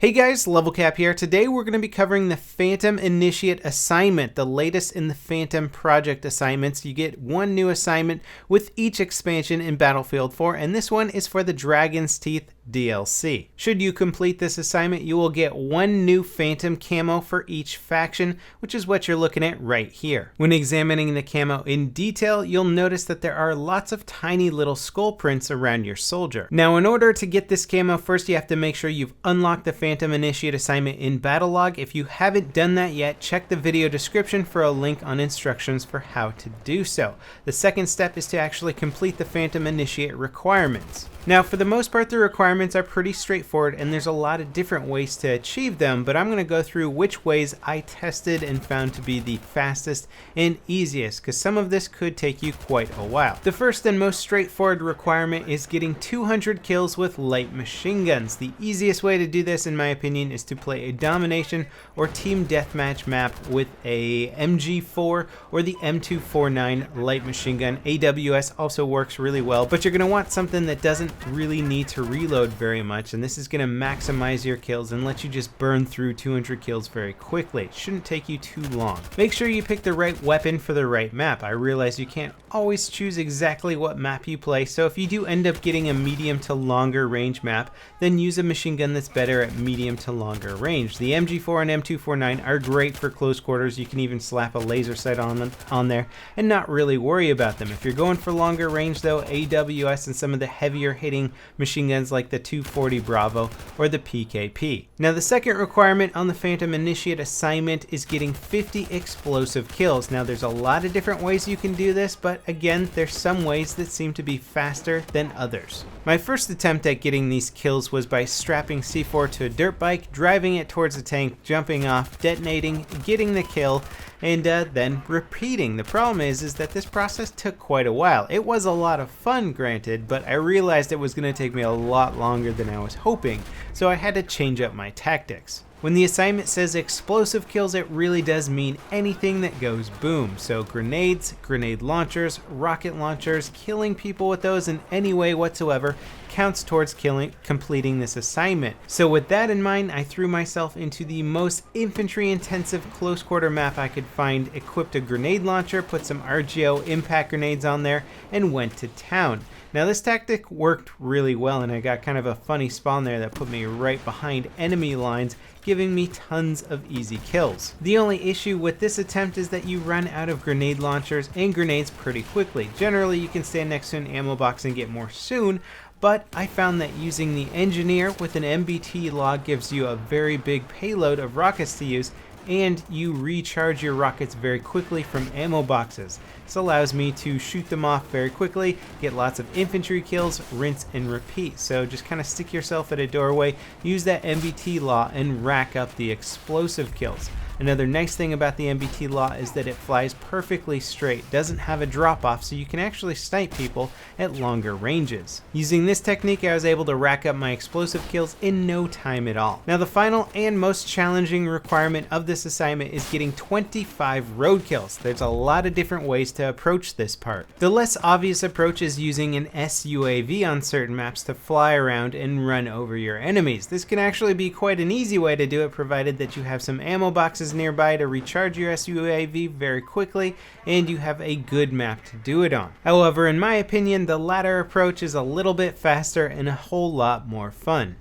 Hey guys, LevelCap here. Today we're going to be covering the Phantom Initiate assignment, the latest in the Phantom project assignments. You get one new assignment with each expansion in Battlefield 4, and this one is for the Dragon's Teeth DLC. Should you complete this assignment, you will get one new Phantom camo for each faction, which is what you're looking at right here. When examining the camo in detail, you'll notice that there are lots of tiny little skull prints around your soldier. Now, in order to get this camo, first you have to make sure you've unlocked the Phantom Initiate assignment in Battle Log. If you haven't done that yet, check the video description for a link on instructions for how to do so. The second step is to actually complete the Phantom Initiate requirements. Now, for the most part, the requirements are pretty straightforward and there's a lot of different ways to achieve them, but I'm going to go through which ways I tested and found to be the fastest and easiest, because some of this could take you quite a while. The first and most straightforward requirement is getting 200 kills with light machine guns. The easiest way to do this, in my opinion, is to play a domination or team deathmatch map with a MG4 or the M249 light machine gun. AWS also works really well, but you're going to want something that doesn't really need to reload very much, and this is going to maximize your kills and let you just burn through 200 kills very quickly. It shouldn't take you too long. Make sure you pick the right weapon for the right map. I realize you can't always choose exactly what map you play, so if you do end up getting a medium to longer range map, then use a machine gun that's better at medium to longer range. The MG4 and M249 are great for close quarters. You can even slap a laser sight on there and not really worry about them. If you're going for longer range though, AWS and some of the heavier hitting machine guns like the 240 Bravo or the PKP. Now, the second requirement on the Phantom Initiate assignment is getting 50 explosive kills. Now, there's a lot of different ways you can do this, but again, there's some ways that seem to be faster than others. My first attempt at getting these kills was by strapping C4 to a dirt bike, driving it towards the tank, jumping off, detonating, getting the kill, and then repeating. The problem is that this process took quite a while. It was a lot of fun, granted, but I realized it was going to take me a lot longer than I was hoping, so I had to change up my tactics. When the assignment says explosive kills, it really does mean anything that goes boom. So grenades, grenade launchers, rocket launchers, killing people with those in any way whatsoever counts towards completing this assignment. So with that in mind, I threw myself into the most infantry intensive close quarter map I could find, equipped a grenade launcher, put some RGO impact grenades on there, and went to town. Now, this tactic worked really well, and I got kind of a funny spawn there that put me right behind enemy lines, giving me tons of easy kills. The only issue with this attempt is that you run out of grenade launchers and grenades pretty quickly. Generally, you can stand next to an ammo box and get more soon, but I found that using the engineer with an MBT log gives you a very big payload of rockets to use, and you recharge your rockets very quickly from ammo boxes. This allows me to shoot them off very quickly, get lots of infantry kills, rinse and repeat. So just kind of stick yourself at a doorway, use that MBT law, and rack up the explosive kills. Another nice thing about the MBT law is that it flies perfectly straight, doesn't have a drop off, so you can actually snipe people at longer ranges. Using this technique, I was able to rack up my explosive kills in no time at all. Now, the final and most challenging requirement of this assignment is getting 25 roadkills. There's a lot of different ways to approach this part. The less obvious approach is using an SUAV on certain maps to fly around and run over your enemies. This can actually be quite an easy way to do it, provided that you have some ammo boxes nearby to recharge your SUAV very quickly, and you have a good map to do it on. However, in my opinion, the latter approach is a little bit faster and a whole lot more fun.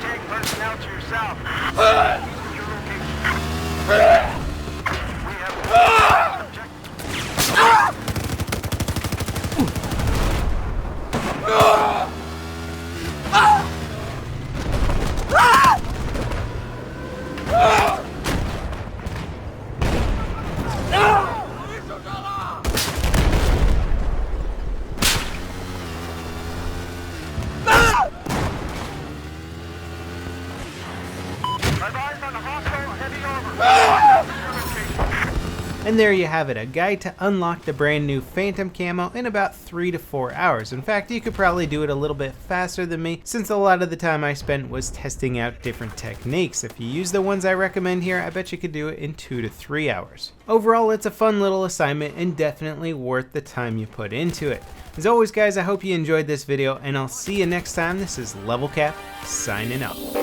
Take personnel to your south. Your location. We have objective. And there you have it, a guide to unlock the brand new Phantom Camo in about 3 to 4 hours. In fact, you could probably do it a little bit faster than me, since a lot of the time I spent was testing out different techniques. If you use the ones I recommend here, I bet you could do it in 2 to 3 hours. Overall, it's a fun little assignment and definitely worth the time you put into it. As always guys, I hope you enjoyed this video, and I'll see you next time. This is LevelCap signing out.